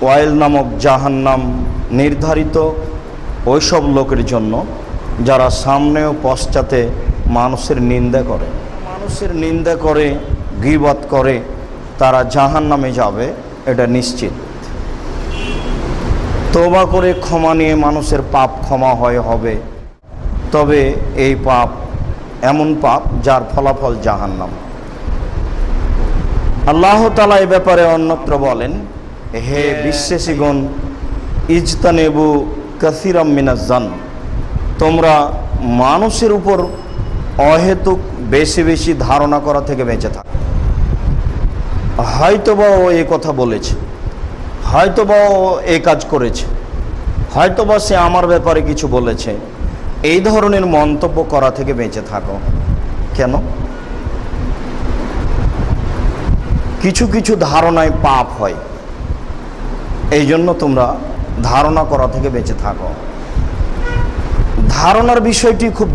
ওয়াইল নামক জাহান্নাম নির্ধারিত ওইসব লোকের জন্য যারা সামনে ও পশ্চাতে মানুষের নিন্দা করে, গীবত করে, তারা জাহান্নামে যাবে, এটা নিশ্চিত। তওবা করে ক্ষমা নিয়ে মানুষের পাপ ক্ষমা হবে, তবে এই পাপ এমন পাপ যার ফলাফল জাহান্নাম। আল্লাহ তাআলা এই ব্যাপারে অন্যত্র বলেন, হে বিশ্বাসীগণ, ইজতানেবু কাসীরাম মিনাজ-জান, তোমরা মানুষের উপর অহেতুক বেশি বেশি ধারণা করা থেকে বেঁচে থাকো। হয়তোবা ও এই কথা বলেছে, হয়তোবা ও এই কাজ করেছে, হয়তোবা সে আমার ব্যাপারে কিছু বলেছে, এই ধরনের মন্তব্য করা থেকে বেঁচে থাকো। কেন? কিছু কিছু ধারণায় পাপ হয়, এই জন্য তোমরা ধারণা করা থেকে বেঁচে থাকো। ধারণার বিষয়টি খুব